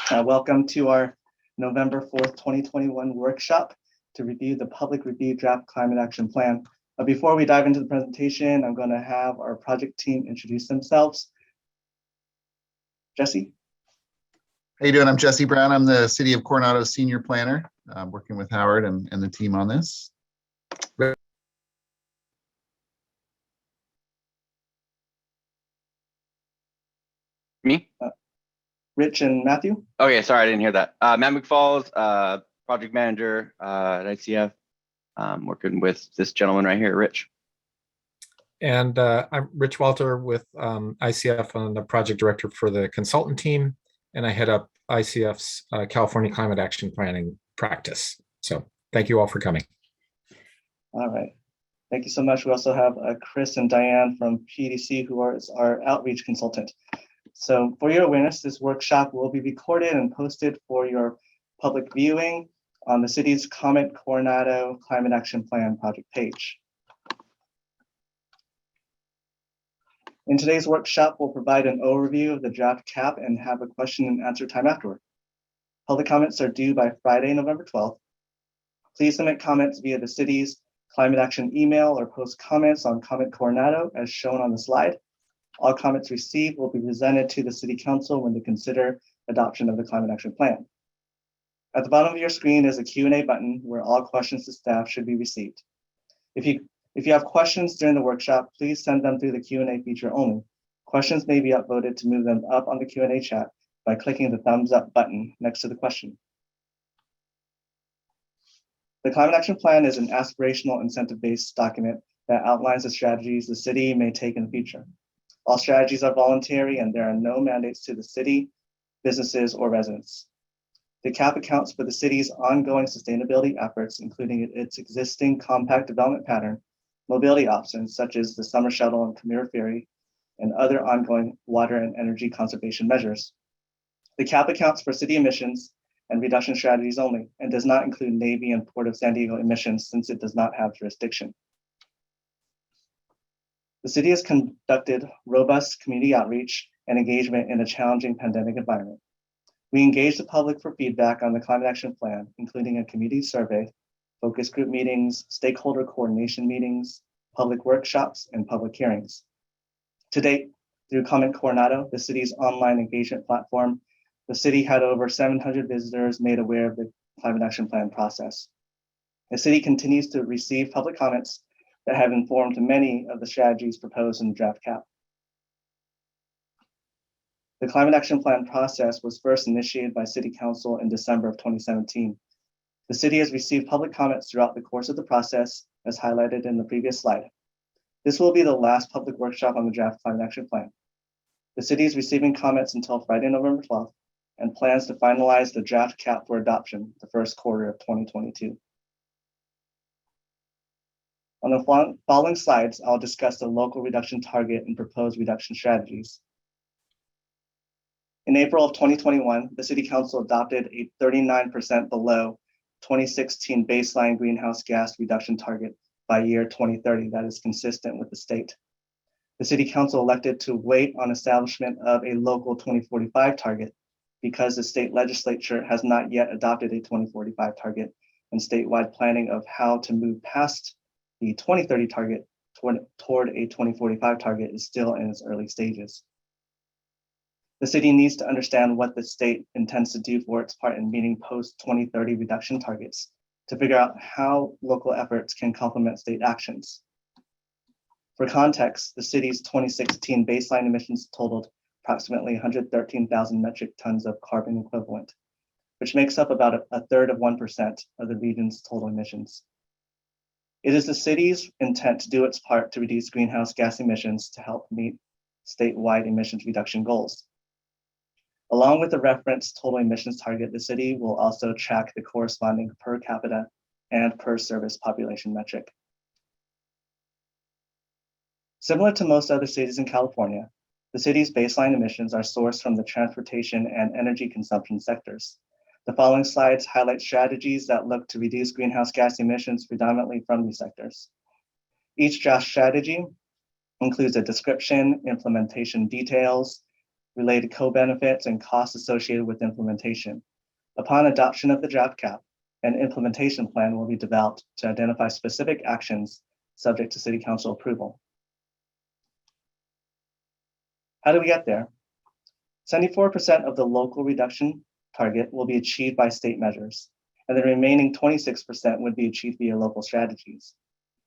Welcome to our November 4th, 2021 workshop to review the public review draft climate action plan. Before we dive into the presentation, I'm going to have our project team introduce themselves. Jesse. How you doing? I'm Jesse Brown. I'm the City of Coronado Senior Planner. I'm working with Howard and the team on this. Me? Rich and Matthew. Okay, sorry, I didn't hear that. Matt McFalls, project manager at ICF. Working with this gentleman right here, Rich. And I'm Rich Walter with ICF. I'm the project director for the consultant team, and I head up ICF's California Climate Action Planning practice. So thank you all for coming. All right. Thank you so much. We also have Chris and Diane from PDC, who are our outreach consultant. So for your awareness, this workshop will be recorded and posted for your public viewing on the city's Comment Coronado Climate Action Plan project page. In today's workshop, we'll provide an overview of the draft cap and have a question and answer time afterward. Public comments are due by Friday, November 12th. Please submit comments via the city's climate action email or post comments on Comment Coronado as shown on the slide. All comments received will be presented to the City Council when they consider adoption of the Climate Action Plan. At the bottom of your screen is a Q&A button where all questions to staff should be received. If you have questions during the workshop, please send them through the Q&A feature only. Questions may be upvoted to move them up on the Q&A chat by clicking the thumbs up button next to the question. The Climate Action Plan is an aspirational incentive-based document that outlines the strategies the city may take in the future. All strategies are voluntary and there are no mandates to the city, businesses, or residents. The CAP accounts for the city's ongoing sustainability efforts, including its existing compact development pattern, mobility options such as the summer shuttle and Camira ferry, and other ongoing water and energy conservation measures. The CAP accounts for city emissions and reduction strategies only, and does not include Navy and Port of San Diego emissions since it does not have jurisdiction. The city has conducted robust community outreach and engagement in a challenging pandemic environment. We engaged the public for feedback on the Climate Action Plan, including a community survey, focus group meetings, stakeholder coordination meetings, public workshops, and public hearings. To date, through Comment Coronado, the city's online engagement platform, the city had over 700 visitors made aware of the Climate Action Plan process. The city continues to receive public comments that have informed many of the strategies proposed in the draft cap. The Climate Action Plan process was first initiated by City Council in December of 2017. The city has received public comments throughout the course of the process, as highlighted in the previous slide. This will be the last public workshop on the draft Climate Action Plan. The city is receiving comments until Friday, November 12th, and plans to finalize the draft cap for adoption the first quarter of 2022. On the following slides, I'll discuss the local reduction target and proposed reduction strategies. In April of 2021, the City Council adopted a 39% below 2016 baseline greenhouse gas reduction target by year 2030 that is consistent with the state. The City Council elected to wait on establishment of a local 2045 target because the state legislature has not yet adopted a 2045 target, and statewide planning of how to move past the 2030 target toward a 2045 target is still in its early stages. The city needs to understand what the state intends to do for its part in meeting post-2030 reduction targets to figure out how local efforts can complement state actions. For context, the city's 2016 baseline emissions totaled approximately 113,000 metric tons of carbon equivalent, which makes up about a third of 1% of the region's total emissions. It is the city's intent to do its part to reduce greenhouse gas emissions to help meet statewide emissions reduction goals. Along with the referenced total emissions target, the city will also track the corresponding per capita and per service population metric. Similar to most other cities in California, the city's baseline emissions are sourced from the transportation and energy consumption sectors. The following slides highlight strategies that look to reduce greenhouse gas emissions predominantly from these sectors. Each draft strategy includes a description, implementation details, related co-benefits, and costs associated with implementation. Upon adoption of the draft cap, an implementation plan will be developed to identify specific actions subject to City Council approval. How do we get there? 74% of the local reduction target will be achieved by state measures, and the remaining 26% would be achieved via local strategies.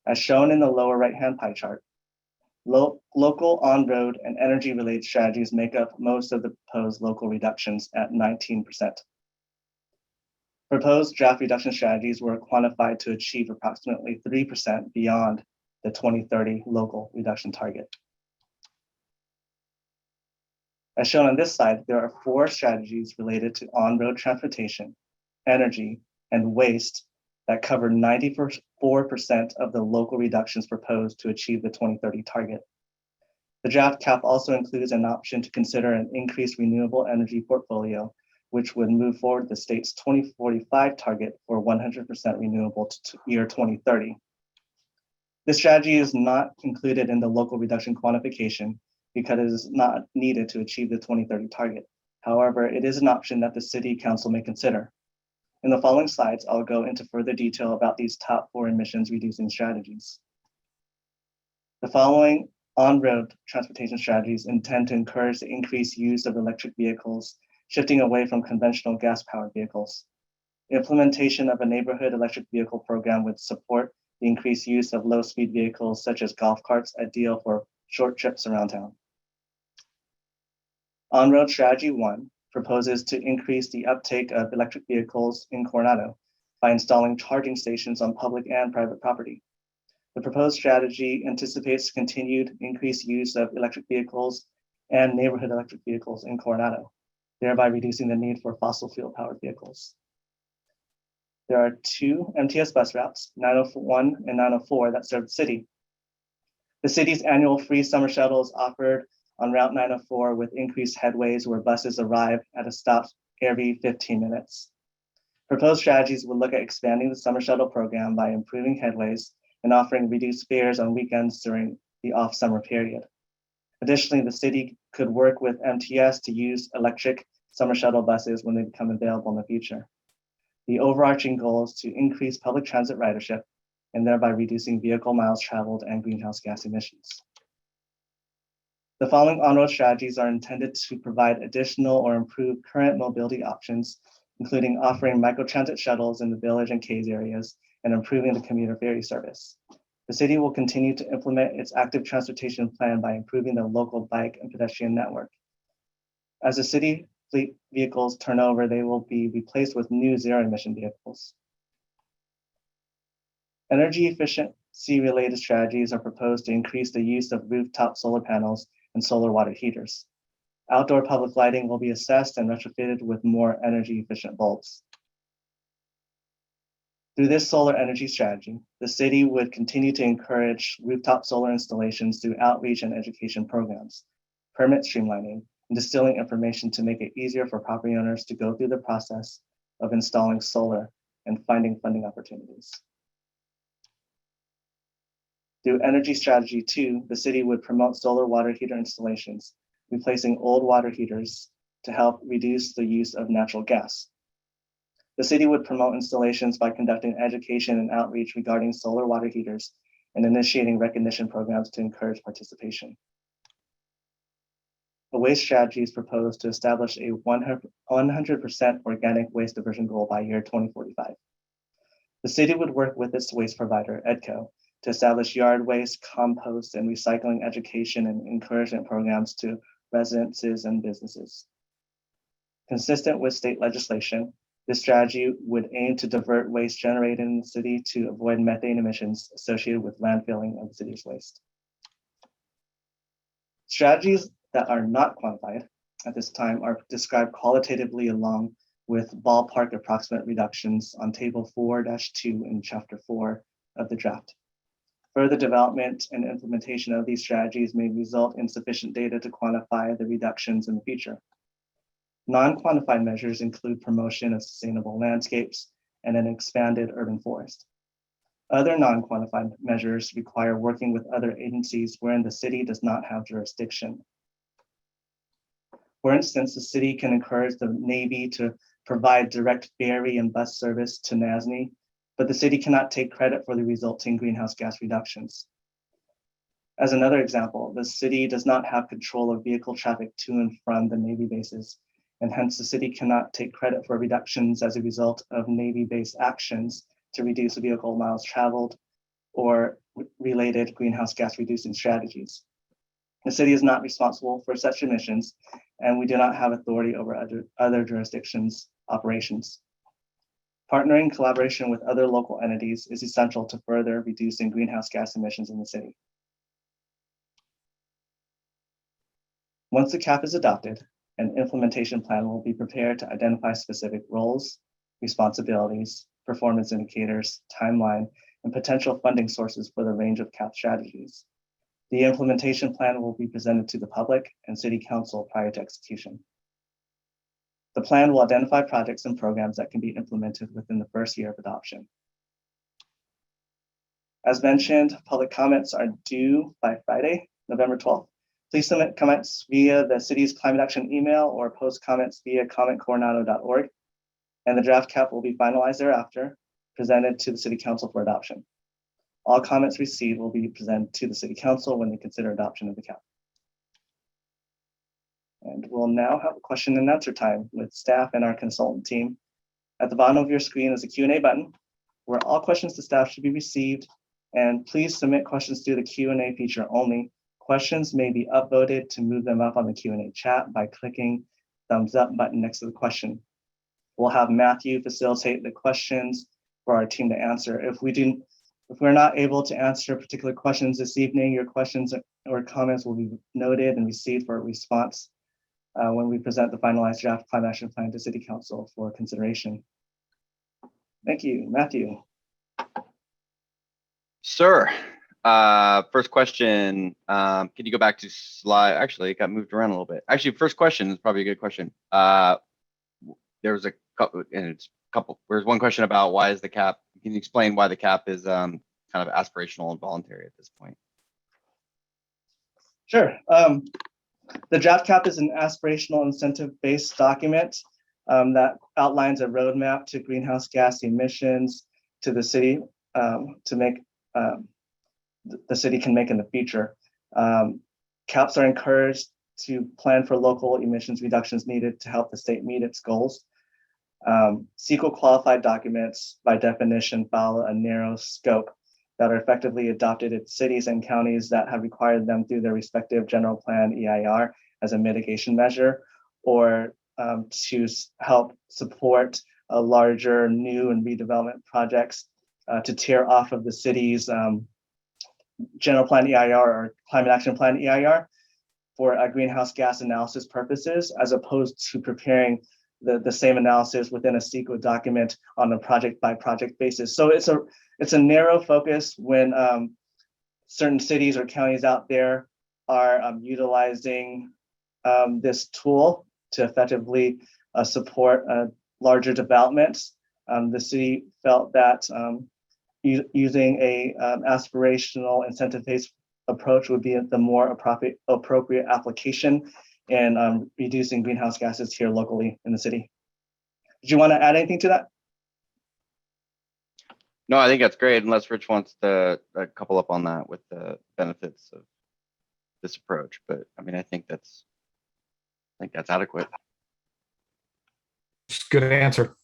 As shown in the lower right-hand pie chart, local on-road and energy-related strategies make up most of the proposed local reductions at 19%. Proposed draft reduction strategies were quantified to achieve approximately 3% beyond the 2030 local reduction target. As shown on this slide, there are 4 strategies related to on-road transportation, energy, and waste that cover 94% of the local reductions proposed to achieve the 2030 target. The draft cap also includes an option to consider an increased renewable energy portfolio, which would move forward the state's 2045 target for 100% renewable to year 2030. This strategy is not included in the local reduction quantification because it is not needed to achieve the 2030 target. However, it is an option that the City Council may consider. In the following slides, I'll go into further detail about these top 4 emissions reducing strategies. The following on-road transportation strategies intend to encourage the increased use of electric vehicles, shifting away from conventional gas-powered vehicles. Implementation of a neighborhood electric vehicle program would support the increased use of low-speed vehicles such as golf carts, ideal for short trips around town. On-road strategy 1 proposes to increase the uptake of electric vehicles in Coronado by installing charging stations on public and private property. The proposed strategy anticipates continued increased use of electric vehicles and neighborhood electric vehicles in Coronado, thereby reducing the need for fossil fuel powered vehicles. There are 2 MTS bus routes, 901 and 904, that serve the city. The city's annual free summer shuttle is offered on Route 904 with increased headways where buses arrive at a stop every 15 minutes. Proposed strategies would look at expanding the summer shuttle program by improving headways and offering reduced fares on weekends during the off-summer period. Additionally, the city could work with MTS to use electric summer shuttle buses when they become available in the future. The overarching goal is to increase public transit ridership and thereby reducing vehicle miles traveled and greenhouse gas emissions. The following on-road strategies are intended to provide additional or improved current mobility options, including offering microtransit shuttles in the Village and Kays areas and improving the commuter ferry service. The city will continue to implement its active transportation plan by improving the local bike and pedestrian network. As the city fleet vehicles turn over, they will be replaced with new zero-emission vehicles. Energy efficiency-related strategies are proposed to increase the use of rooftop solar panels and solar water heaters. Outdoor public lighting will be assessed and retrofitted with more energy-efficient bulbs. Through this solar energy strategy, the city would continue to encourage rooftop solar installations through outreach and education programs, permit streamlining, and distilling information to make it easier for property owners to go through the process of installing solar and finding funding opportunities. Through Energy Strategy 2, the city would promote solar water heater installations, replacing old water heaters to help reduce the use of natural gas. The city would promote installations by conducting education and outreach regarding solar water heaters and initiating recognition programs to encourage participation. The waste strategy is proposed to establish a 100% organic waste diversion goal by year 2045. The city would work with its waste provider, EDCO, to establish yard waste, compost, and recycling education and encouragement programs to residences and businesses. Consistent with state legislation, this strategy would aim to divert waste generated in the city to avoid methane emissions associated with landfilling of the city's waste. Strategies that are not quantified at this time are described qualitatively along with ballpark approximate reductions on table 4-2 in chapter 4 of the draft. Further development and implementation of these strategies may result in sufficient data to quantify the reductions in the future. Non-quantified measures include promotion of sustainable landscapes and an expanded urban forest. Other non-quantified measures require working with other agencies wherein the city does not have jurisdiction. For instance, the city can encourage the Navy to provide direct ferry and bus service to NASNY, but the city cannot take credit for the resulting greenhouse gas reductions. As another example, the city does not have control of vehicle traffic to and from the Navy bases, and hence the city cannot take credit for reductions as a result of Navy-based actions to reduce vehicle miles traveled or related greenhouse gas reducing strategies. The city is not responsible for such emissions, and we do not have authority over other jurisdictions' operations. Partnering collaboration with other local entities is essential to further reducing greenhouse gas emissions in the city. Once the cap is adopted, an implementation plan will be prepared to identify specific roles, responsibilities, performance indicators, timeline, and potential funding sources for the range of cap strategies. The implementation plan will be presented to the public and City Council prior to execution. The plan will identify projects and programs that can be implemented within the first year of adoption. As mentioned, public comments are due by Friday, November 12th. Please submit comments via the city's climate action email or post comments via commentcoronado.org, and the draft cap will be finalized thereafter, presented to the City Council for adoption. All comments received will be presented to the City Council when they consider adoption of the cap. And we'll now have a question and answer time with staff and our consultant team. At the bottom of your screen is a Q&A button where all questions to staff should be received, and please submit questions through the Q&A feature only. Questions may be upvoted to move them up on the Q&A chat by clicking thumbs up button next to the question. We'll have Matthew facilitate the questions for our team to answer. If we're not able to answer particular questions this evening, your questions or comments will be noted and received for a response when we present the finalized draft climate action plan to City Council for consideration. Thank you, Matthew. Sir, first question, can you go back to slide? Actually, it got moved around a little bit. Actually, first question is probably a good question. There was a couple, and it's a couple. There's one question about why is the cap? Can you explain why the cap is kind of aspirational and voluntary at this point? Sure. The draft cap is an aspirational incentive-based document that outlines a roadmap to greenhouse gas emissions to the city to make the city can make in the future. Caps are encouraged to plan for local emissions reductions needed to help the state meet its goals. CEQA qualified documents, by definition, follow a narrow scope that are effectively adopted in cities and counties that have required them through their respective general plan EIR as a mitigation measure, or to help support a larger new and redevelopment projects to tear off of the city's general plan EIR or climate action plan EIR for greenhouse gas analysis purposes, as opposed to preparing the same analysis within a CEQA document on a project by project basis. So it's a narrow focus when certain cities or counties out there are utilizing this tool to effectively support larger developments. The city felt that using a aspirational incentive-based approach would be the more appropriate application in reducing greenhouse gases here locally in the city. Did you want to add anything to that? No, I think that's great. Unless Rich wants to couple up on that with the benefits of this approach, but I mean, I think that's adequate. Good answer.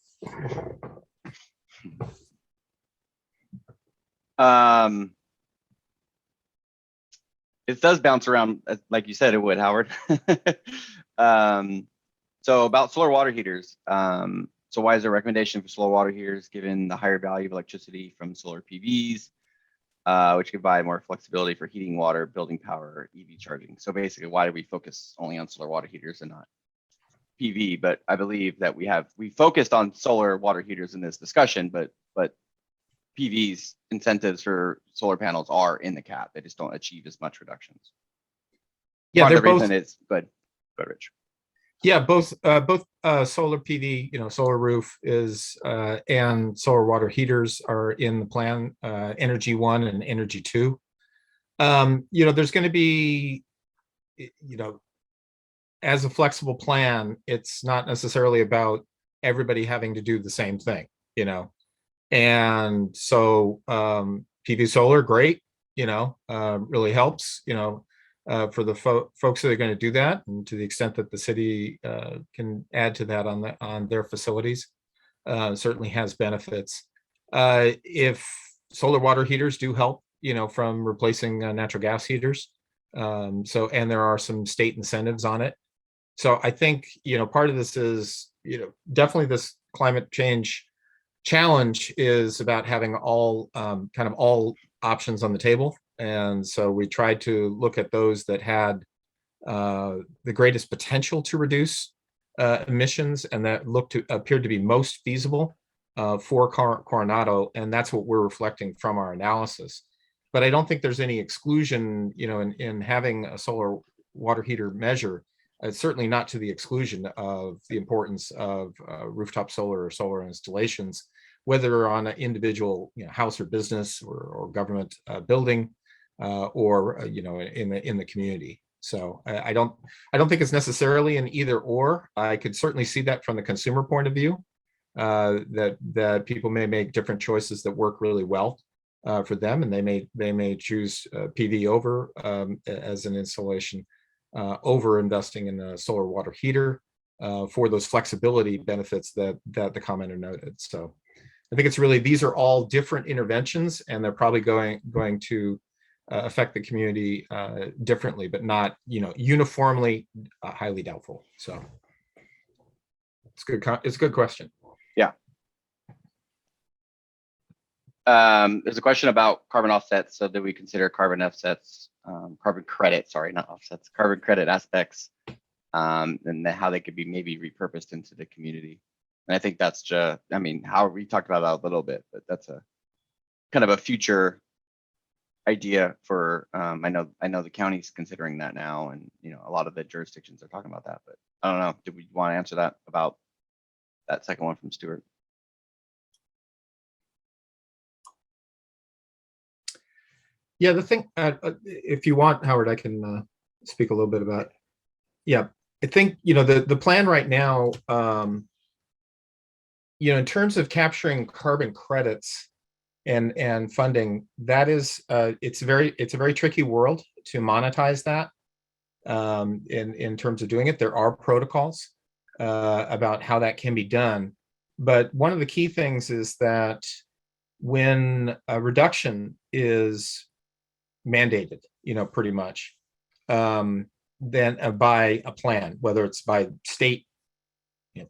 It does bounce around, like you said it would, Howard. So about solar water heaters. So why is there a recommendation for solar water heaters given the higher value of electricity from solar PVs, which could provide more flexibility for heating water, building power, EV charging? So basically, why do we focus only on solar water heaters and not PV? But I believe that we focused on solar water heaters in this discussion, but PV's incentives for solar panels are in the cap. They just don't achieve as much reductions. Yeah, they're both. Reason is good, Rich. Yeah, both solar PV, solar roof is and solar water heaters are in the plan, Energy 1 and Energy 2. There's going to be, as a flexible plan, it's not necessarily about everybody having to do the same thing, you know. And so PV solar, great, really helps, for the folks that are going to do that, and to the extent that the city can add to that on their facilities, certainly has benefits. If solar water heaters do help, from replacing natural gas heaters, and there are some state incentives on it. So I think, part of this is, definitely this climate change challenge is about having all kind of all options on the table. And so we tried to look at those that had the greatest potential to reduce emissions, and that appeared to be most feasible for Coronado, and that's what we're reflecting from our analysis. But I don't think there's any exclusion, in having a solar water heater measure. It's certainly not to the exclusion of the importance of rooftop solar or solar installations, whether on an individual house or business or government building, or in the community. So I don't think it's necessarily an either or. I could certainly see that from the consumer point of view, that people may make different choices that work really well for them, and they may choose PV over as an installation, over investing in a solar water heater for those flexibility benefits that the commenter noted. So I think it's really, these are all different interventions, and they're probably going to affect the community differently, but not uniformly. Highly doubtful. So it's good. It's a good question. Yeah. There's a question about carbon offsets. So do we consider carbon offsets, carbon credit, sorry, not offsets, carbon credit aspects, and how they could be maybe repurposed into the community? And I think that's just, how we talked about that a little bit, but that's a kind of a future idea for, I know the county's considering that now, and a lot of the jurisdictions are talking about that, but I don't know. Did we want to answer that about that second one from Stuart? Yeah, the thing, if you want, Howard, I can speak a little bit about. Yeah, I think the plan right now, in terms of capturing carbon credits and funding, that is, it's a very tricky world to monetize that. In terms of doing it, there are protocols about how that can be done, but one of the key things is that when a reduction is mandated, pretty much, then by a plan, whether it's by state,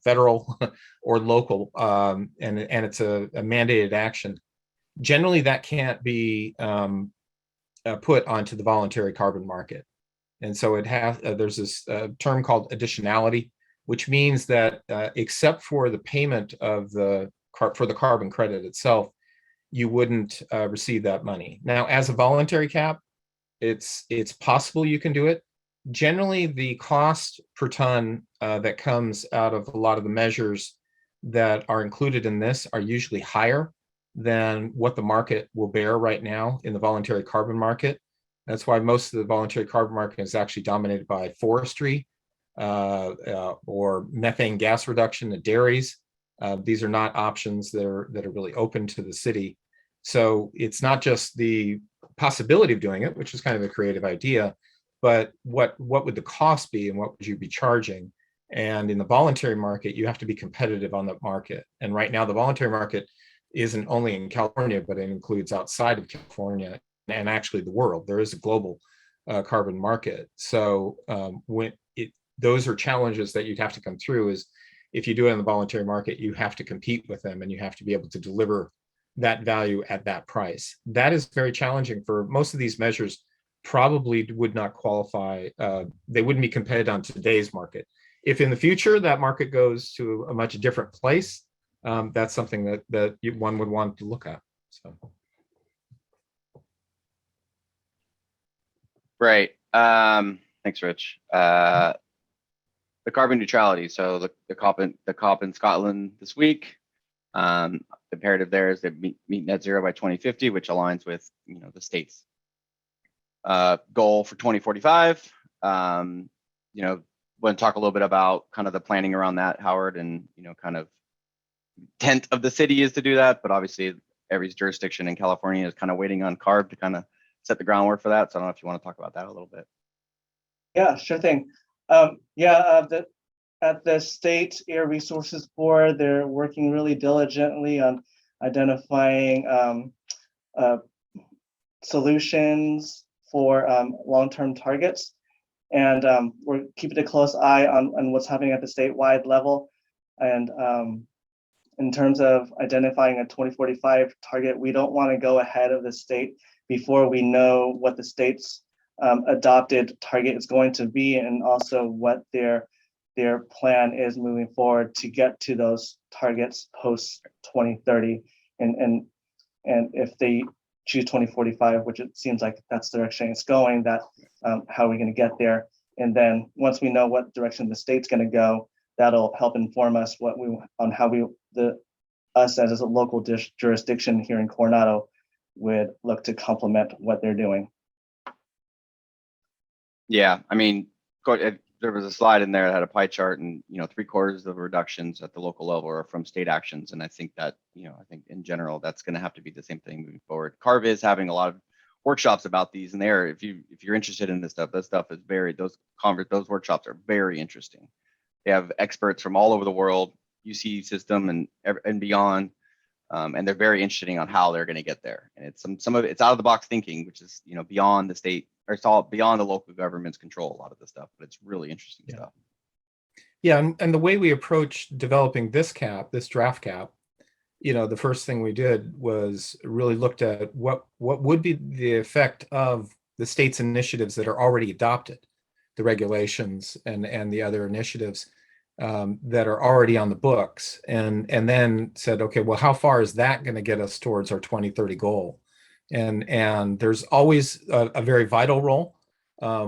federal, or local, and it's a mandated action, generally that can't be put onto the voluntary carbon market. And so there's this term called additionality, which means that except for the payment of for the carbon credit itself, you wouldn't receive that money. Now, as a voluntary cap, it's possible you can do it. Generally, the cost per ton that comes out of a lot of the measures that are included in this are usually higher than what the market will bear right now in the voluntary carbon market. That's why most of the voluntary carbon market is actually dominated by forestry or methane gas reduction at dairies. These are not options that are really open to the city. So it's not just the possibility of doing it, which is kind of a creative idea, but what would the cost be and what would you be charging? And in the voluntary market, you have to be competitive on the market. And right now, the voluntary market isn't only in California, but it includes outside of California and actually the world. There is a global carbon market. So those are challenges that you'd have to come through. Is if you do it in the voluntary market, you have to compete with them, and you have to be able to deliver that value at that price. That is very challenging for most of these measures. Probably would not qualify. They wouldn't be competitive on today's market. If in the future that market goes to a much different place, that's something that one would want to look at. So. Right. Thanks, Rich. The carbon neutrality. So the COP in Scotland this week. The imperative there is to meet net zero by 2050, which aligns with the state's goal for 2045. want to talk a little bit about kind of the planning around that, Howard, and kind of intent of the city is to do that, but obviously every jurisdiction in California is kind of waiting on CARB to kind of set the groundwork for that. So I don't know if you want to talk about that a little bit. Yeah, sure thing. At the State Air Resources Board, they're working really diligently on identifying solutions for long-term targets. And we're keeping a close eye on what's happening at the statewide level. And in terms of identifying a 2045 target, we don't want to go ahead of the state before we know what the state's adopted target is going to be, and also what their plan is moving forward to get to those targets post 2030. And if they choose 2045, which it seems like that's the direction it's going, that how are we going to get there? And then once we know what direction the state's going to go, that'll help inform us on how us as a local jurisdiction here in Coronado would look to complement what they're doing. Yeah, I mean, there was a slide in there that had a pie chart, and 3/4 of the reductions at the local level are from state actions, and I think that I think in general that's going to have to be the same thing moving forward. CARB is having a lot of workshops about these, and if you're interested in this stuff, that stuff is those workshops are very interesting. They have experts from all over the world, UC system and beyond, and they're very interesting on how they're going to get there. And it's some of it's out of the box thinking, which is beyond the state, or it's all beyond the local government's control, a lot of the stuff, but it's really interesting stuff. Yeah, and the way we approach developing this draft cap, the first thing we did was really looked at what would be the effect of the state's initiatives that are already adopted, the regulations and the other initiatives that are already on the books, and then said, okay, well, how far is that going to get us towards our 2030 goal? And there's always a very vital role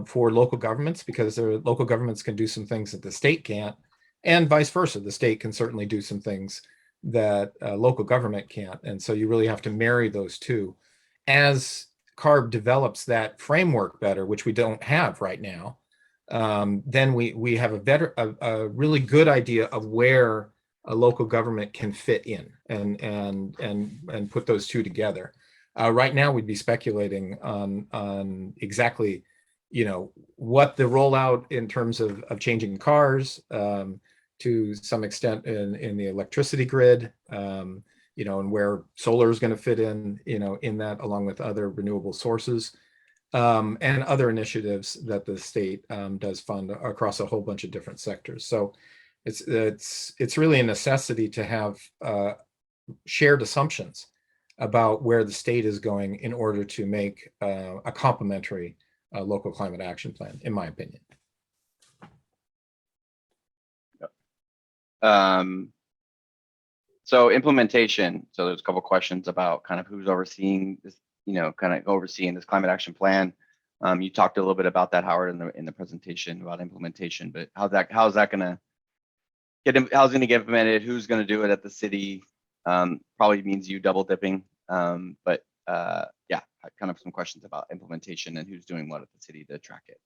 for local governments, because the local governments can do some things that the state can't, and vice versa. The state can certainly do some things that local government can't. And so you really have to marry those two. As CARB develops that framework better, which we don't have right now, then we have a really good idea of where a local government can fit in and put those two together. Right now, we'd be speculating on exactly, what the rollout in terms of changing cars, to some extent in the electricity grid, and where solar is going to fit in that, along with other renewable sources, and other initiatives that the state does fund across a whole bunch of different sectors. So it's really a necessity to have shared assumptions about where the state is going in order to make a complementary local climate action plan, in my opinion. So implementation. So there's a couple questions about kind of who's overseeing this, kind of overseeing this climate action plan. You talked a little bit about that, Howard, in the presentation about implementation, but how's that going to get implemented? Who's going to do it at the city? Probably means you double dipping. But yeah, kind of some questions about implementation and who's doing what at the city to track it.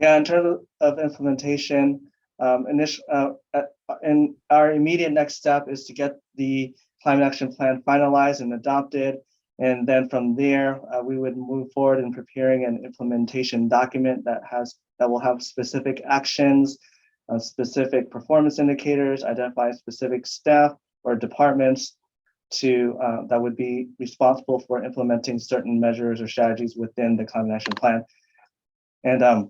Yeah, in terms of implementation, and our immediate next step is to get the climate action plan finalized and adopted. And then from there, we would move forward in preparing an implementation document that will have specific actions, specific performance indicators, identify specific staff or departments that would be responsible for implementing certain measures or strategies within the climate action plan. And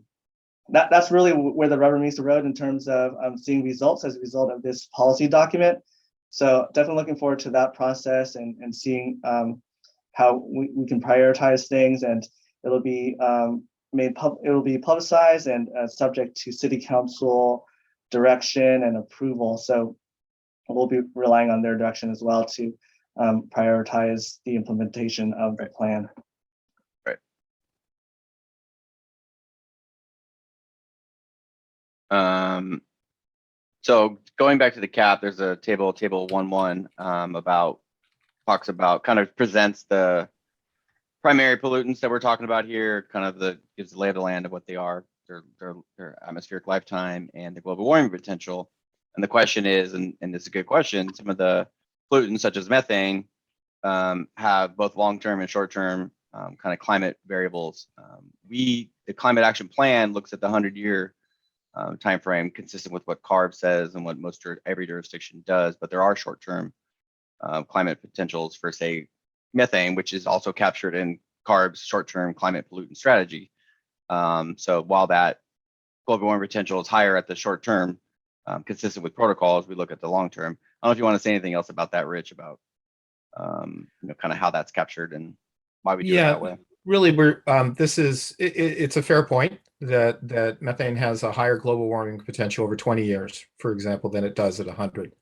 that's really where the rubber meets the road in terms of seeing results as a result of this policy document. So definitely looking forward to that process and seeing how we can prioritize things, and it'll be publicized and subject to city council direction and approval. So we'll be relying on their direction as well to prioritize the implementation of the plan. So going back to the cap, there's a table 1.1 talks about, kind of presents the primary pollutants that we're talking about here, kind of gives the lay of the land of what they are. their atmospheric lifetime and the global warming potential. And the question is, and it's a good question, some of the pollutants such as methane have both long-term and short-term kind of climate variables. The Climate Action Plan looks at the 100-year timeframe, consistent with what CARB says and what every jurisdiction does, but there are short-term climate potentials for, say, methane, which is also captured in CARB's short-term climate pollutant strategy. So while that global warming potential is higher at the short term, consistent with protocols, we look at the long term. I don't know if you want to say anything else about that, Rich, about kind of how that's captured and why we do it that way. Really, it's a fair point that methane has a higher global warming potential over 20 years, for example, than it does at 100.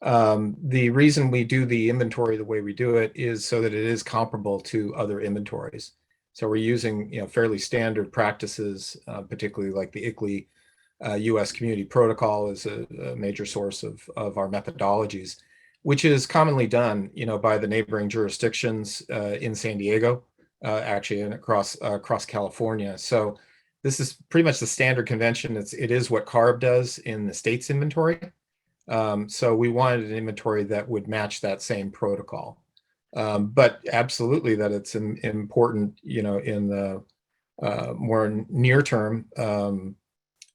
The reason we do the inventory the way we do it is so that it is comparable to other inventories. So we're using fairly standard practices, particularly like the ICLEI U.S. Community Protocol is a major source of our methodologies, which is commonly done by the neighboring jurisdictions in San Diego, actually, and across California. So this is pretty much the standard convention. It is what CARB does in the state's inventory. So we wanted an inventory that would match that same protocol. But absolutely that it's important, in the more near term,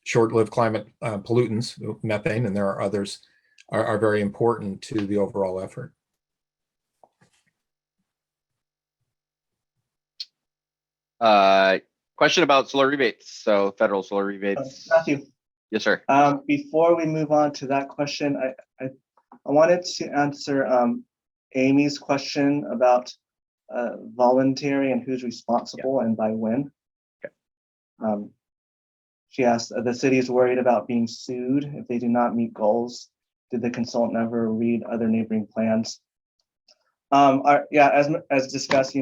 short-lived climate pollutants, methane, and there are others, are very important to the overall effort. Question about solar rebates. So federal solar rebates. Matthew. Yes, sir. Before we move on to that question, I wanted to answer Amy's question about voluntary and who's responsible and by when. Okay. She asked, the city is worried about being sued if they do not meet goals. Did the consultant ever read other neighboring plans? As discussed,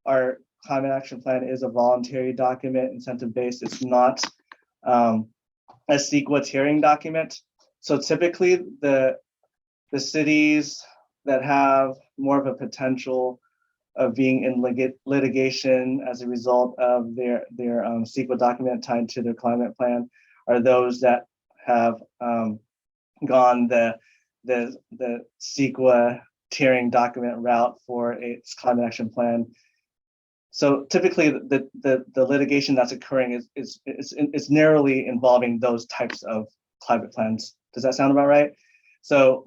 our climate action plan is a voluntary document, incentive-based. It's not a CEQA tiering document. So typically the cities that have more of a potential of being in litigation as a result of their CEQA document tied to their climate plan are those that have gone the CEQA tiering document route for its climate action plan. So typically the litigation that's occurring is narrowly involving those types of climate plans. Does that sound about right? So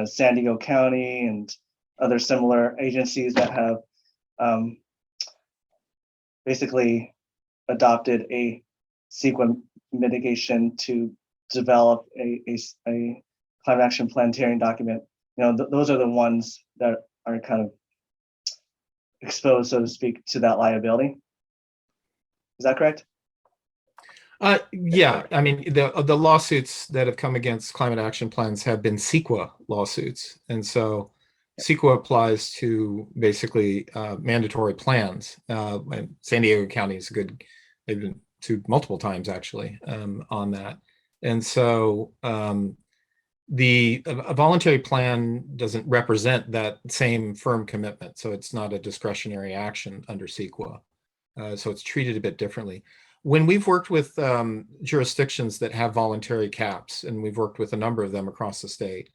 San Diego County and other similar agencies that have basically adopted a CEQA mitigation to develop a climate action plan tiering document. Those are the ones that are kind of exposed, so to speak, to that liability. Is that correct? Yeah, I mean, the lawsuits that have come against climate action plans have been CEQA lawsuits. And so CEQA applies to basically mandatory plans. And San Diego County is they've been sued multiple times actually on that. And so a voluntary plan doesn't represent that same firm commitment. So it's not a discretionary action under CEQA. So it's treated a bit differently. When we've worked with jurisdictions that have voluntary caps, and we've worked with a number of them across the state,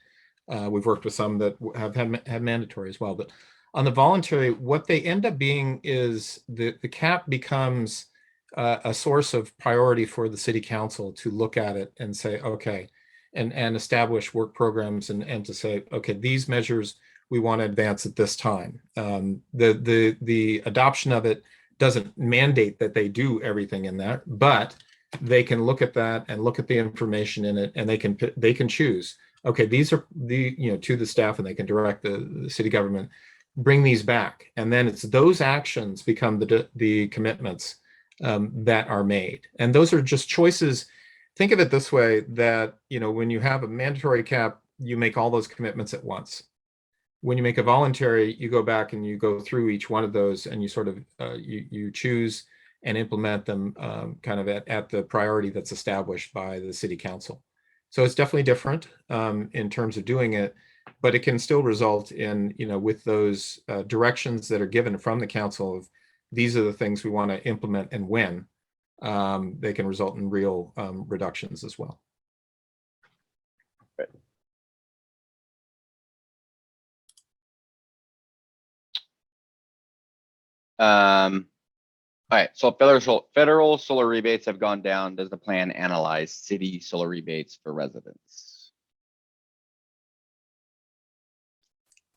we've worked with some that have mandatory as well. But on the voluntary, what they end up being is the cap becomes a source of priority for the city council to look at it and say, okay, and establish work programs and to say, okay, these measures we want to advance at this time. The adoption of it doesn't mandate that they do everything in that, but they can look at that and look at the information in it, and they can choose. Okay, these are to the staff, and they can direct the city government, bring these back, and then it's those actions become the commitments that are made, and those are just choices. Think of it this way: that when you have a mandatory cap, you make all those commitments at once. When you make a voluntary, you go back and you go through each one of those, and you sort of you choose and implement them kind of at the priority that's established by the city council. So it's definitely different in terms of doing it, but it can still result in with those directions that are given from the council of these are the things we want to implement and when. they can result in real reductions as well. All right, so federal solar rebates have gone down. Does the plan analyze city solar rebates for residents?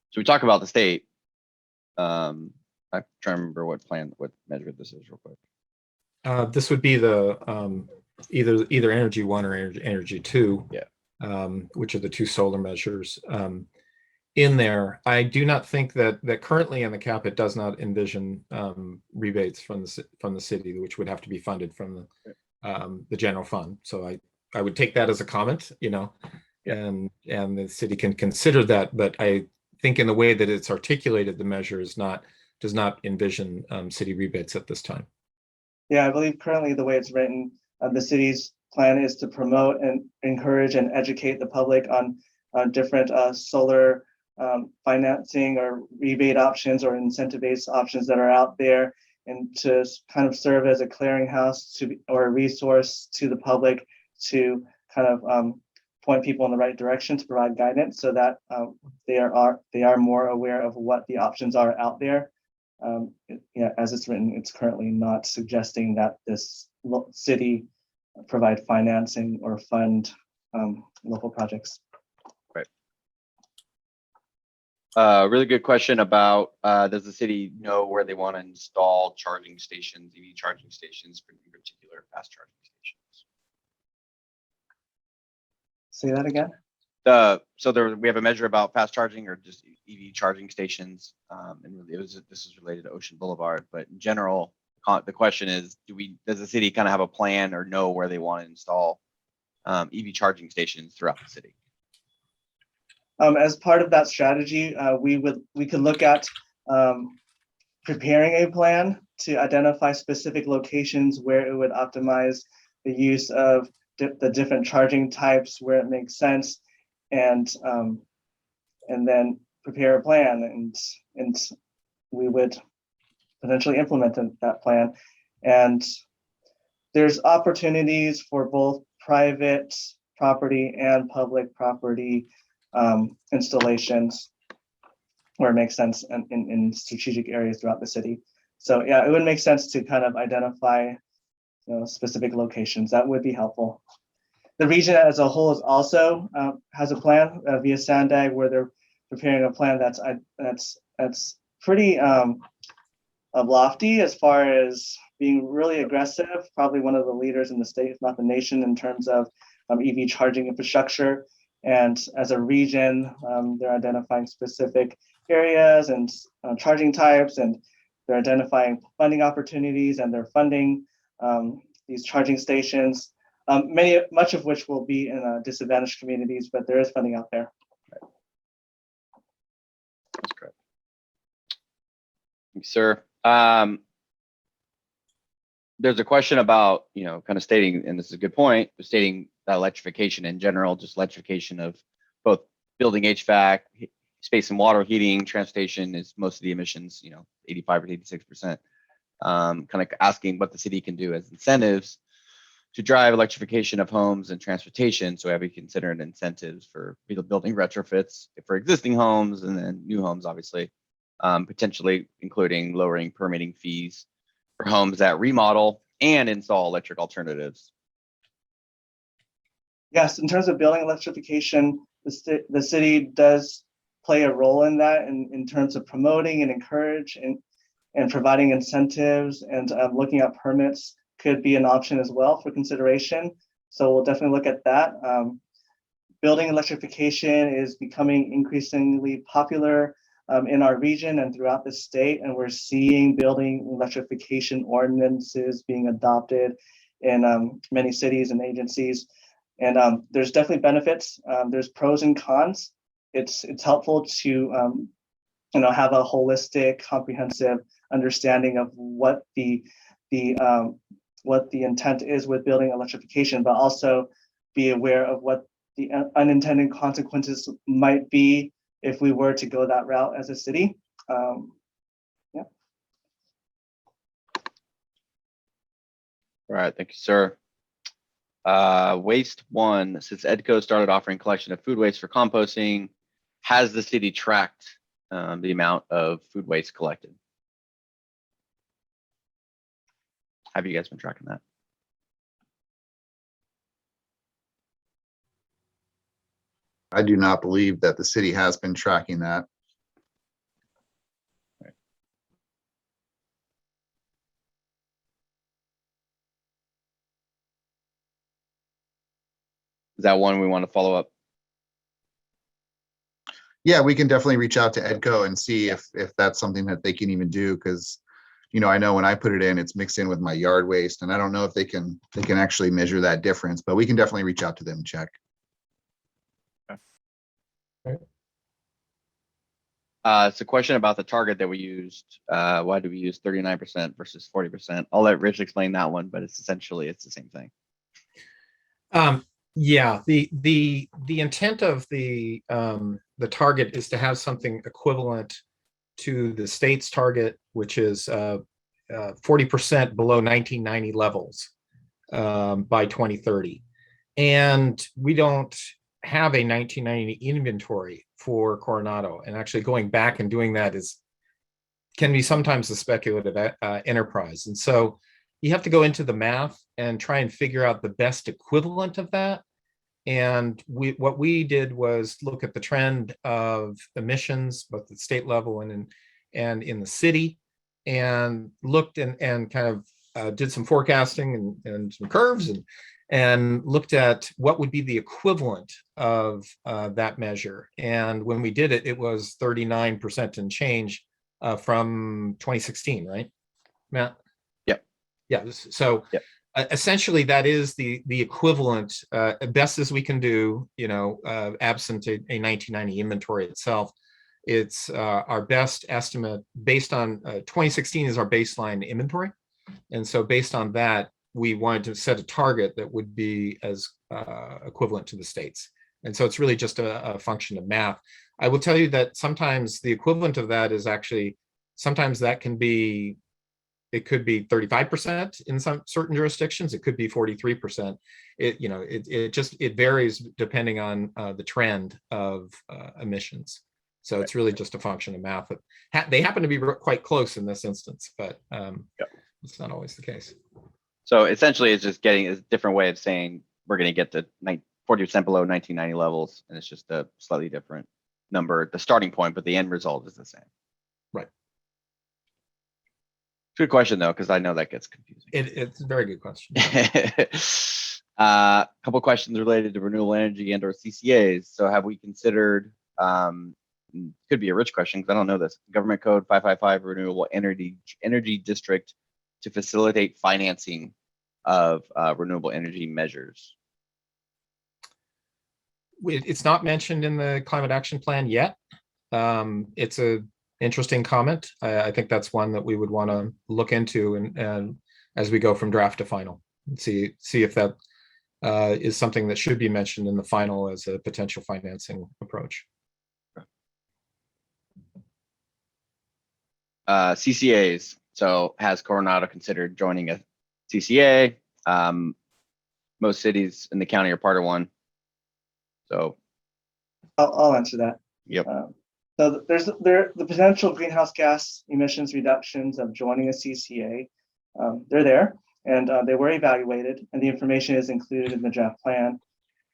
So we talk about the state. I'm trying to remember what measure this is real quick. This would be the either Energy 1 or Energy 2, which are the two solar measures in there. I do not think that currently in the cap it does not envision rebates from the city, which would have to be funded from the general fund. So I would take that as a comment, and the city can consider that. But I think in the way that it's articulated, the measure does not envision city rebates at this time. Yeah, I believe currently the way it's written, the city's plan is to promote and encourage and educate the public on different solar financing or rebate options or incentive-based options that are out there, and to kind of serve as a clearinghouse or a resource to the public to kind of point people in the right direction, to provide guidance so that they are more aware of what the options are out there. As it's written, it's currently not suggesting that this city provide financing or fund local projects. Really good question about does the city know where they want to install charging stations, EV charging stations, in particular fast charging stations? Say that again. We have a measure about fast charging or just EV charging stations, and really this is related to Ocean Boulevard. But in general, the question is, does the city kind of have a plan or know where they want to install EV charging stations throughout the city? As part of that strategy, we could look at preparing a plan to identify specific locations where it would optimize the use of the different charging types where it makes sense, and then prepare a plan, and we would potentially implement that plan. And there's opportunities for both private property and public property installations where it makes sense in strategic areas throughout the city. So yeah, it would make sense to kind of identify specific locations. That would be helpful. The region as a whole is also has a plan via Sandag, where they're preparing a plan that's pretty lofty as far as being really aggressive, probably one of the leaders in the state, if not the nation, in terms of EV charging infrastructure. And as a region, they're identifying specific areas and charging types, and they're identifying funding opportunities, and they're funding these charging stations, much of which will be in disadvantaged communities, but there is funding out there. That's great. Thanks, sir. There's a question about, kind of stating, and this is a good point, stating that electrification in general, just electrification of both building HVAC, space and water heating, transportation is most of the emissions, 85 or 86%. Kind of asking what the city can do as incentives to drive electrification of homes and transportation. So have we considered incentives for building retrofits for existing homes and then new homes, obviously, potentially including lowering permitting fees for homes that remodel and install electric alternatives? Yes, in terms of building electrification, the city does play a role in that, in terms of promoting and encourage and providing incentives, and looking at permits could be an option as well for consideration. So we'll definitely look at that. Building electrification is becoming increasingly popular in our region and throughout the state, and we're seeing building electrification ordinances being adopted in many cities and agencies. And there's definitely benefits. There's pros and cons. It's helpful to have a holistic, comprehensive understanding of what the intent is with building electrification, but also be aware of what the unintended consequences might be if we were to go that route as a city. All right, thank you, sir. Waste one, since EDCO started offering collection of food waste for composting, has the city tracked the amount of food waste collected? Have you guys been tracking that? I do not believe that the city has been tracking that. Is that one we want to follow up? Yeah, we can definitely reach out to EDCO and see if that's something that they can even do, because I know when I put it in, it's mixed in with my yard waste, and I don't know if they can actually measure that difference, but we can definitely reach out to them and check. It's a question about the target that we used. Why do we use 39% versus 40%? I'll let Rich explain that one, but it's essentially the same thing. Yeah, the intent of the target is to have something equivalent to the state's target, which is 40% below 1990 levels by 2030. And we don't have a 1990 inventory for Coronado, and actually going back and doing that can be sometimes a speculative enterprise. And so you have to go into the math and try and figure out the best equivalent of that. And what we did was look at the trend of emissions, both at the state level and in the city, and looked and kind of did some forecasting and some curves and looked at what would be the equivalent of that measure. And when we did it, it was 39% and change from 2016, right, Matt? Yep. Yeah. So yep. Essentially, that is the equivalent, best as we can do, absent a 1990 inventory itself. It's our best estimate based on 2016 is our baseline inventory. And so based on that, we wanted to set a target that would be as equivalent to the states. And so it's really just a function of math. I will tell you that sometimes the equivalent of that is actually, sometimes that can be, it could be 35% in some certain jurisdictions. It could be 43%. It varies depending on the trend of emissions. So it's really just a function of math. They happen to be quite close in this instance, but it's not always the case. So essentially, it's just getting a different way of saying we're going to get to 40% below 1990 levels, and it's just a slightly different number at the starting point, but the end result is the same. Right. Good question, though, because I know that gets confusing. It's a very good question. A couple questions related to renewable energy and/or CCAs. So have we considered, could be a rich question because I don't know this, Government Code 555 Renewable Energy District to facilitate financing of renewable energy measures? It's not mentioned in the climate action plan yet. It's a interesting comment. I think that's one that we would want to look into and as we go from draft to final and see if that is something that should be mentioned in the final as a potential financing approach. CCAs. So has Coronado considered joining a CCA? Most cities in the county are part of one. So I'll answer that. Yep. So there's the potential greenhouse gas emissions reductions of joining a CCA. They're there, and they were evaluated, and the information is included in the draft plan.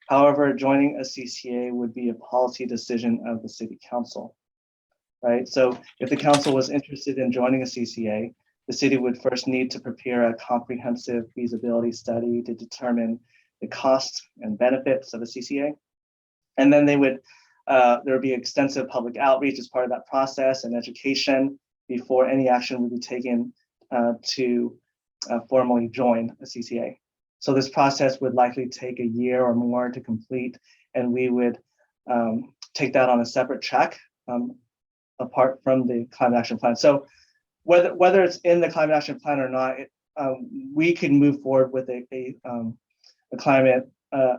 However, joining a CCA would be a policy decision of the city council, right? So if the council was interested in joining a CCA, the city would first need to prepare a comprehensive feasibility study to determine the costs and benefits of a CCA. And then there would be extensive public outreach as part of that process and education before any action would be taken to formally join a CCA. So this process would likely take a year or more to complete, and we would take that on a separate track apart from the climate action plan. So whether it's in the climate action plan or not, we can move forward with a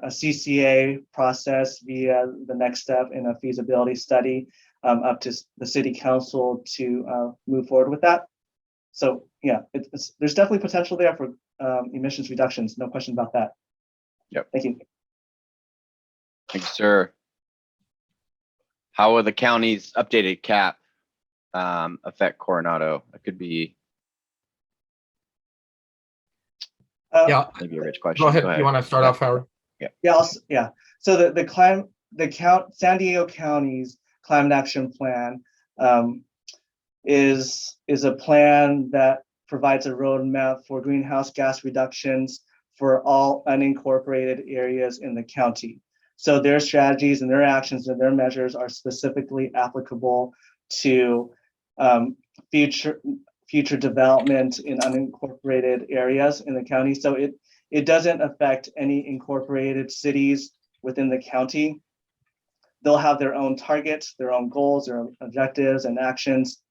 CCA process via the next step in a feasibility study up to the city council to move forward with that. So yeah, there's definitely potential there for emissions reductions. No question about that. Yep. Thank you. Thank you, sir. How will the county's updated cap affect Coronado? That could be Yeah, maybe a rich question. go ahead. You want to start off, Howard? Yeah. So San Diego County's climate action plan is a plan that provides a roadmap for greenhouse gas reductions for all unincorporated areas in the county. So their strategies and their actions and their measures are specifically applicable to future development in unincorporated areas in the county. So it doesn't affect any incorporated cities within the county. They'll have their own targets, their own goals, their own objectives and actions.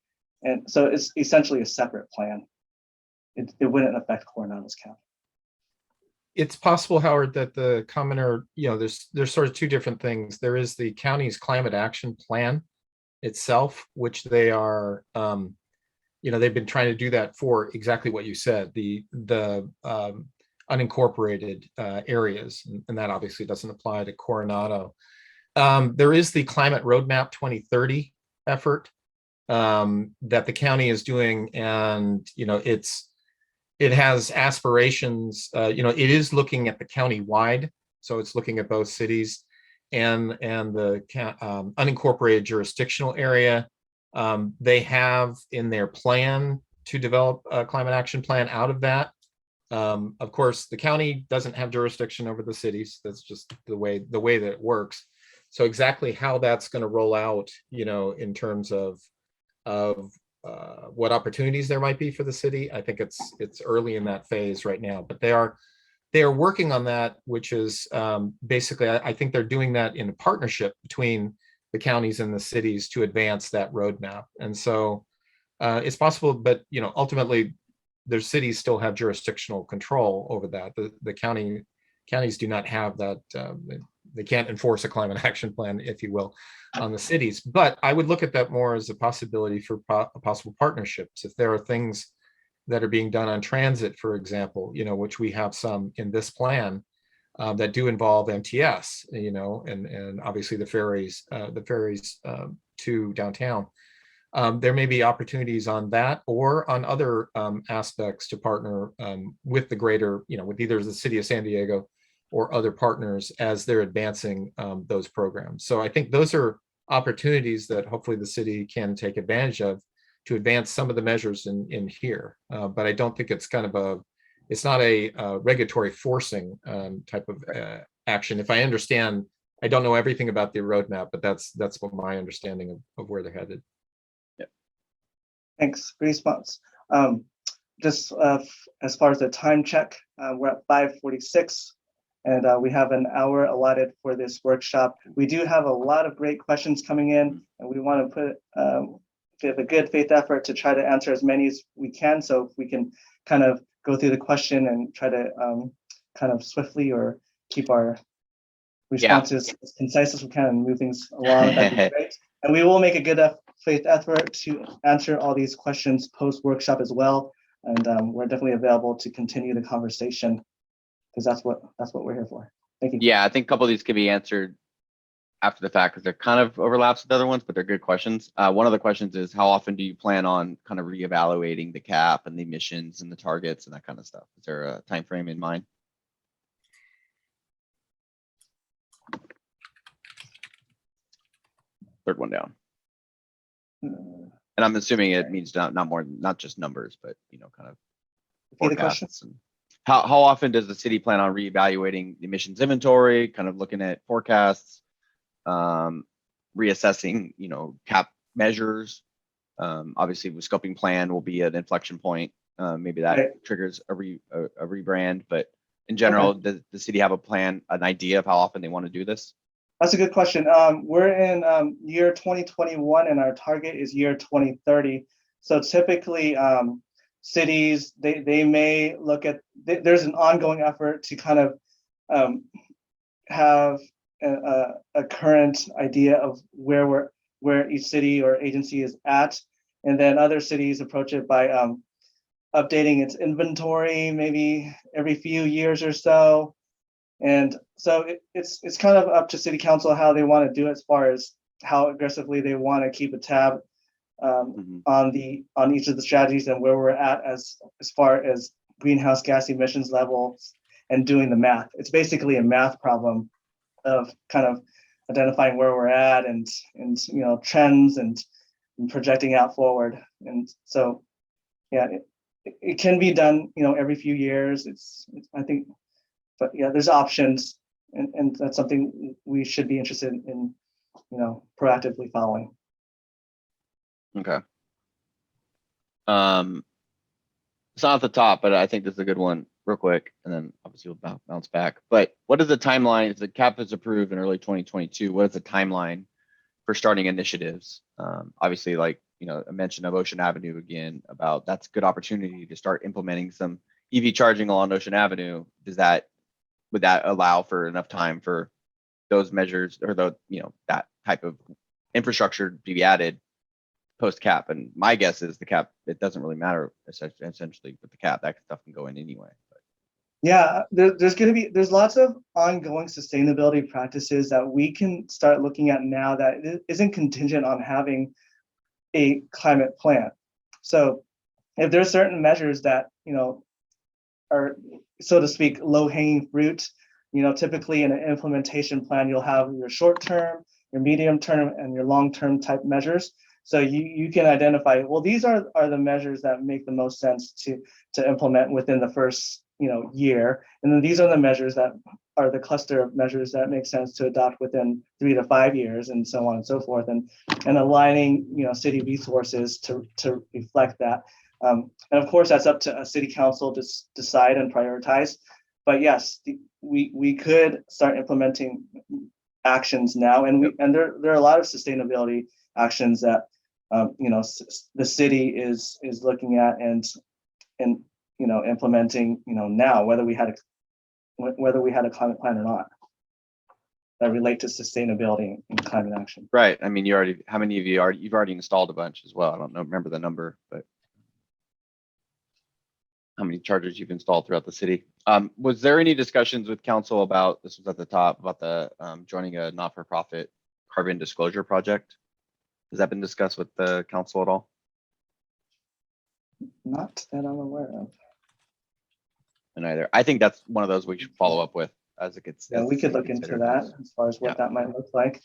And so it's essentially a separate plan. It wouldn't affect Coronado's county. It's possible, Howard, that the commenter, there's sort of two different things. There is the county's climate action plan itself, which they are, they've been trying to do that for exactly what you said, the unincorporated areas, and that obviously doesn't apply to Coronado. There is the Climate Roadmap 2030 effort that the county is doing, and it has aspirations. It is looking at the county-wide, so it's looking at both cities and the unincorporated jurisdictional area. They have in their plan to develop a climate action plan out of that. Of course, the county doesn't have jurisdiction over the cities. That's just the way that it works. So exactly how that's going to roll out, in terms of what opportunities there might be for the city, I think it's early in that phase right now. But they are working on that, which is basically, I think they're doing that in a partnership between the counties and the cities to advance that roadmap. And so it's possible, but ultimately, their cities still have jurisdictional control over that. The counties do not have that. They can't enforce a climate action plan, if you will, on the cities. But I would look at that more as a possibility for possible partnerships. If there are things that are being done on transit, for example, which we have some in this plan that do involve MTS, and obviously the ferries to downtown. There may be opportunities on that or on other aspects to partner with the greater, with either the city of San Diego or other partners as they're advancing those programs. So I think those are opportunities that hopefully the city can take advantage of to advance some of the measures in here. But I don't think it's it's not a regulatory forcing type of action. If I understand, I don't know everything about the roadmap, but that's what my understanding of where they're headed. Thanks, great response. Just as far as the time check, we're at 5:46. And we have an hour allotted for this workshop. We do have a lot of great questions coming in, and we want to give a good faith effort to try to answer as many as we can. So if we can kind of go through the question and try to kind of swiftly or keep our responses as concise as we can and move things along, that'd be great. And we will make a good faith effort to answer all these questions post-workshop as well. And we're definitely available to continue the conversation, because that's what we're here for. Thank you. Yeah, I think a couple of these could be answered after the fact because they're kind of overlaps with other ones, but they're good questions. One of the questions is, how often do you plan on kind of reevaluating the cap and the emissions and the targets and that kind of stuff? Is there a time frame in mind? Third one down. And I'm assuming it means not just numbers, but kind of forecasts. And how often does the city plan on reevaluating the emissions inventory, kind of looking at forecasts, reassessing, cap measures? Obviously, the scoping plan will be an inflection point. Maybe that triggers a rebrand, but in general, does the city have a plan, an idea of how often they want to do this? That's a good question. We're in year 2021 and our target is year 2030. So typically cities, they may look at, there's an ongoing effort to kind of have a current idea of where each city or agency is at. And then other cities approach it by updating its inventory maybe every few years or so. And so it's kind of up to city council how they want to do it, as far as how aggressively they want to keep a tab on each of the strategies and where we're at as far as greenhouse gas emissions levels and doing the math. It's basically a math problem of kind of identifying where we're at and trends and projecting out forward. And so yeah, it can be done every few years. It's I think, but yeah, there's options, and that's something we should be interested in proactively following. Okay. It's not at the top, but I think this is a good one real quick, and then obviously we'll bounce back. But what is the timeline? If the cap is approved in early 2022, what is the timeline for starting initiatives? Obviously, like, a mention of Ocean Avenue again, about that's a good opportunity to start implementing some EV charging along Ocean Avenue. Would that allow for enough time for those measures, or that type of infrastructure to be added post cap? And my guess is the cap, it doesn't really matter essentially with the cap, that stuff can go in anyway. But yeah, there's lots of ongoing sustainability practices that we can start looking at now that isn't contingent on having a climate plan. So if there's certain measures that are, so to speak, low-hanging fruit, typically in an implementation plan, you'll have your short-term, your medium-term, and your long-term type measures. So you can identify, well, these are the measures that make the most sense to implement within the first year, and then these are the measures that are the cluster of measures that make sense to adopt within 3 to 5 years, and so on and so forth, and aligning city resources to reflect that. And of course, that's up to a city council to decide and prioritize. But yes, we could start implementing actions now, and there are a lot of sustainability actions that the city is looking at and implementing now, whether we had a climate plan or not, that relate to sustainability and climate action. right. I mean, how many of you've already installed a bunch as well? I don't remember the number, but how many chargers you've installed throughout the city? Was there any discussions with council about, this was at the top, about the joining a not-for-profit carbon disclosure project? Has that been discussed with the council at all? Not that I'm aware of. And either, I think that's one of those we should follow up with as it gets. Yeah, we could look into that as far as what that might look like.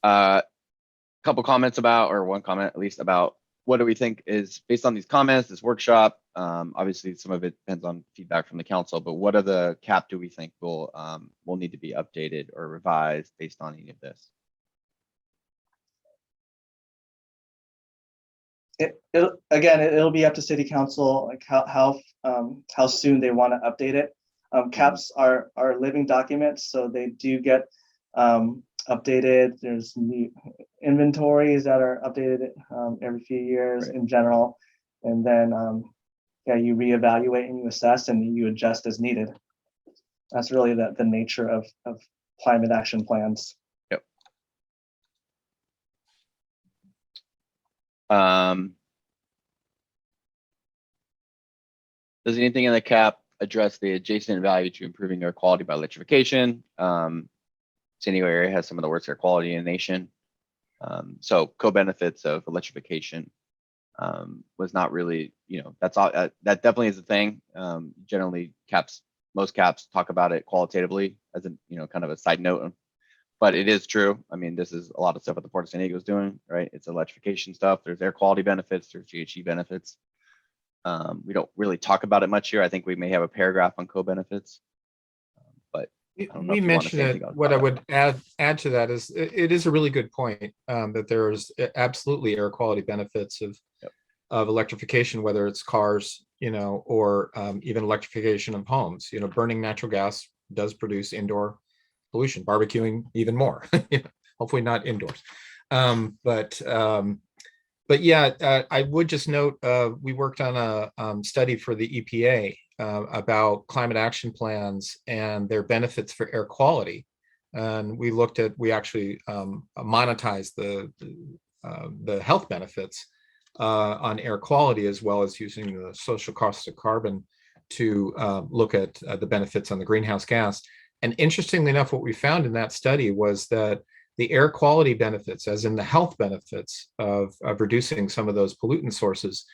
Couple comments about, or one comment at least, about what do we think is, based on these comments, this workshop, obviously some of it depends on feedback from the council, but what of the cap do we think will need to be updated or revised based on any of this? It'll be up to city council, like how soon they want to update it. Caps are living documents, so they do get updated. There's new inventories that are updated every few years in general, and then you reevaluate and you assess and you adjust as needed. That's really the nature of climate action plans. Yep. Does anything in the cap address the adjacent value to improving air quality by electrification? San Diego area has some of the worst air quality in the nation. So co-benefits of electrification was not really, that's all, that definitely is a thing. Generally most caps talk about it qualitatively as a, kind of a side note, but it is true. I mean, this is a lot of stuff that the Port of San Diego is doing, right? It's electrification stuff. There's air quality benefits, there's GHG benefits. We don't really talk about it much here. I think we may have a paragraph on co-benefits, but we mentioned it. What I would add to that is it is a really good point that there's absolutely air quality benefits of electrification, whether it's cars, or even electrification of homes. Burning natural gas does produce indoor pollution, barbecuing even more. Hopefully not indoors. But yeah, I would just note we worked on a study for the EPA about climate action plans and their benefits for air quality, and we actually monetized the health benefits on air quality, as well as using the social cost of carbon to look at the benefits on the greenhouse gas. And interestingly enough, what we found in that study was that the air quality benefits, as in the health benefits of reducing some of those pollutant sources,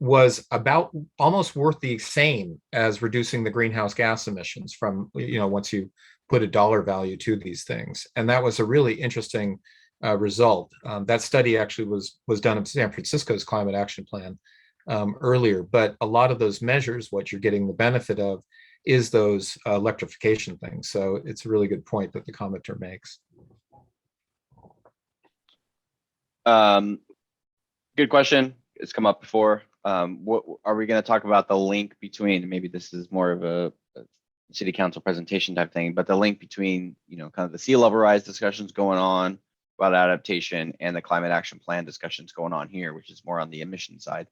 was about almost worth the same as reducing the greenhouse gas emissions from, once you put a dollar value to these things. And that was a really interesting result. That study actually was done in San Francisco's climate action plan earlier, but a lot of those measures, what you're getting the benefit of is those electrification things. So it's a really good point that the commenter makes. Good question. It's come up before. What are we going to talk about the link between, maybe this is more of a city council presentation type thing, but the link between, kind of the sea level rise discussions going on about adaptation and the climate action plan discussions going on here, which is more on the emission side.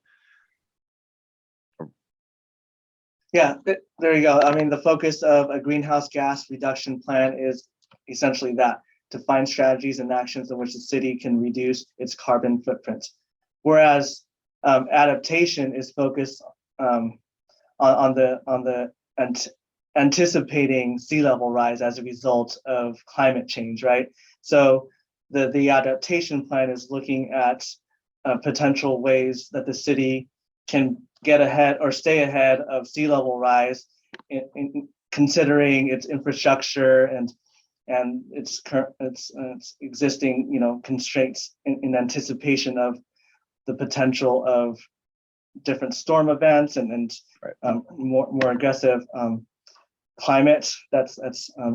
Yeah, there you go. I mean, the focus of a greenhouse gas reduction plan is essentially that, to find strategies and actions in which the city can reduce its carbon footprint. Whereas adaptation is focused on the anticipating sea level rise as a result of climate change, right? So the adaptation plan is looking at potential ways that the city can get ahead or stay ahead of sea level rise, in considering its infrastructure and its existing constraints in anticipation of the potential of different storm events and more aggressive climate that's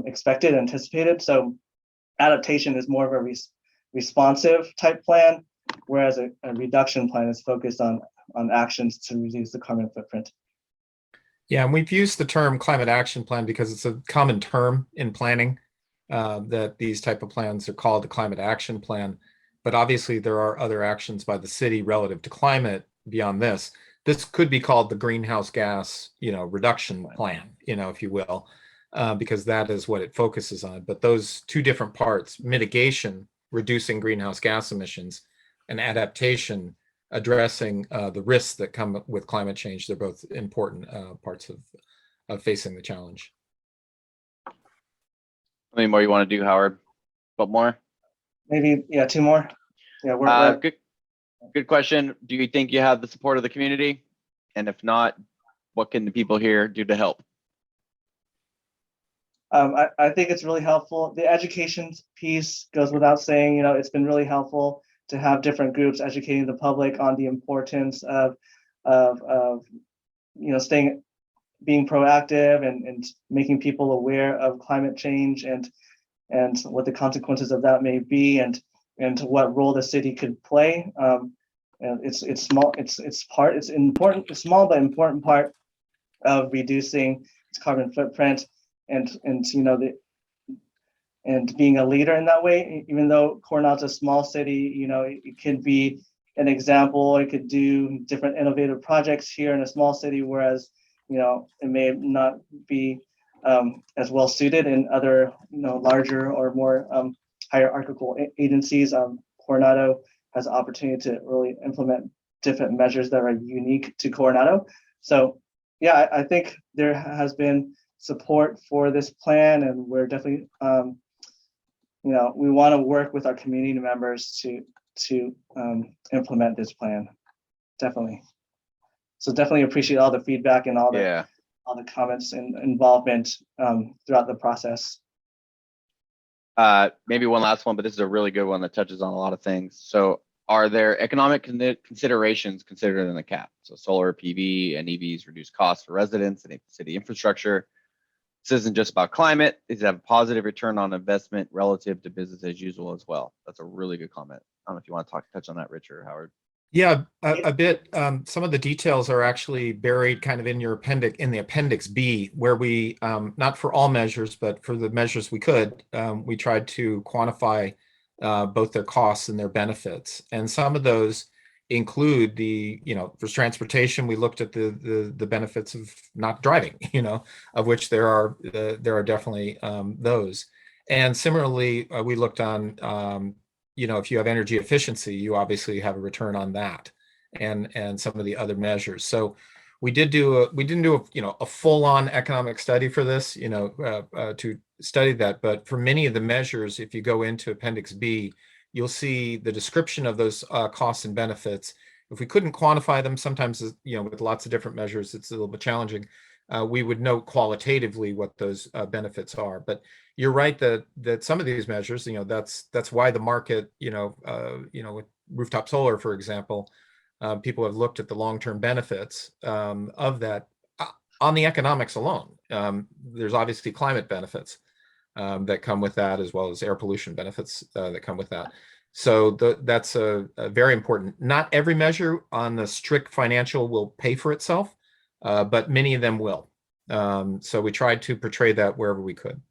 expected, anticipated. So adaptation is more of a responsive type plan, whereas a reduction plan is focused on actions to reduce the carbon footprint. Yeah, and we've used the term climate action plan because it's a common term in planning, that these type of plans are called the climate action plan. But obviously there are other actions by the city relative to climate beyond this. This could be called the greenhouse gas, reduction plan, if you will, because that is what it focuses on. But those two different parts, mitigation, reducing greenhouse gas emissions, and adaptation, addressing the risks that come with climate change, they're both important parts of facing the challenge. How many more you want to do, Howard? But more? Maybe, yeah, two more. Yeah, we're good question. Do you think you have the support of the community? And if not, what can the people here do to help? I think it's really helpful. The education piece goes without saying. It's been really helpful to have different groups educating the public on the importance of being proactive and making people aware of climate change and what the consequences of that may be and what role the city could play. It's small. It's important. It's small but important part of reducing its carbon footprint and being a leader in that way. Even though Coronado's a small city, it could be an example. It could do different innovative projects here in a small city, whereas it may not be as well suited in other larger or more hierarchical agencies. Coronado has the opportunity to really implement different measures that are unique to Coronado. So yeah, I think there has been support for this plan, and we're definitely we want to work with our community members to implement this plan. Definitely. So definitely appreciate all the feedback and all the comments and involvement throughout the process. Maybe one last one, but this is a really good one that touches on a lot of things. So are there economic considerations considered in the cap? So solar PV and EVs reduce costs for residents and city infrastructure. This isn't just about climate. These have a positive return on investment relative to business as usual as well. That's a really good comment. I don't know if you want to touch on that, Richard or Howard. Yeah, a bit. Some of the details are actually buried kind of in your in the appendix B, where we, not for all measures, but for the measures we could, we tried to quantify both their costs and their benefits. And some of those include for transportation, we looked at the benefits of not driving, of which there are definitely those. And similarly, we looked on, if you have energy efficiency, you obviously have a return on that. and some of the other measures. So we didn't do a full-on economic study for this, to study that. But for many of the measures, if you go into Appendix B, you'll see the description of those costs and benefits. If we couldn't quantify them, sometimes, with lots of different measures, it's a little bit challenging. We would note qualitatively what those benefits are. But you're right that some of these measures, that's why the market, with rooftop solar, for example, people have looked at the long-term benefits of that on the economics alone. There's obviously climate benefits that come with that, as well as air pollution benefits that come with that. So that's a very important. Not every measure on the strict financial will pay for itself, but many of them will. So we tried to portray that wherever we could,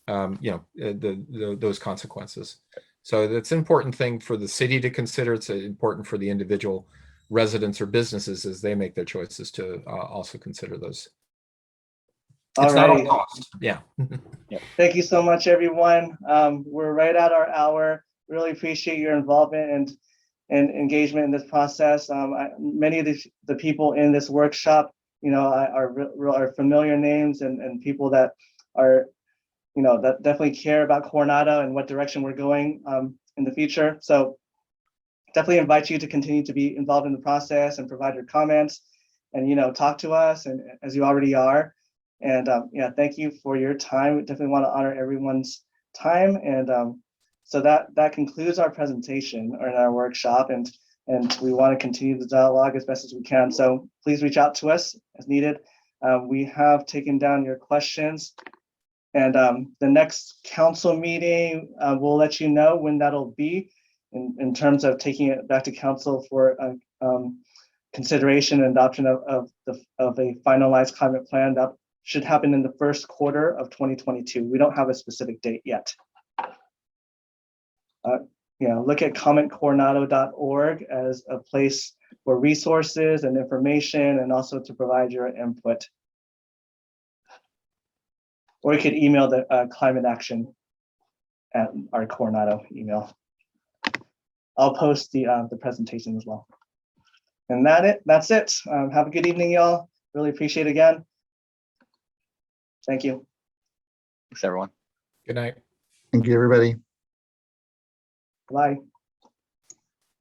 those consequences. So that's an important thing for the city to consider. It's important for the individual residents or businesses as they make their choices to also consider those. It's not all cost. Yeah. Thank you so much, everyone. We're right at our hour. Really appreciate your involvement and engagement in this process. Many of the people in this workshop, are familiar names and people that are, that definitely care about Coronado and what direction we're going in the future. So definitely invite you to continue to be involved in the process and provide your comments and, talk to us, and as you already are. And thank you for your time. We definitely want to honor everyone's time. And so that concludes our presentation or in our workshop, and we want to continue the dialogue as best as we can. So please reach out to us as needed. We have taken down your questions, and the next council meeting, we'll let you know when that'll be in terms of taking it back to council for consideration and adoption of a finalized climate plan. That should happen in the first quarter of 2022. We don't have a specific date yet. Look at commentcoronado.org as a place for resources and information, and also to provide your input. Or you could email the climate action at our Coronado email. I'll post the presentation as well. And that's it. Have a good evening, y'all. Really appreciate it again. Thank you. Thanks, everyone. Good night. Thank you, everybody. Bye.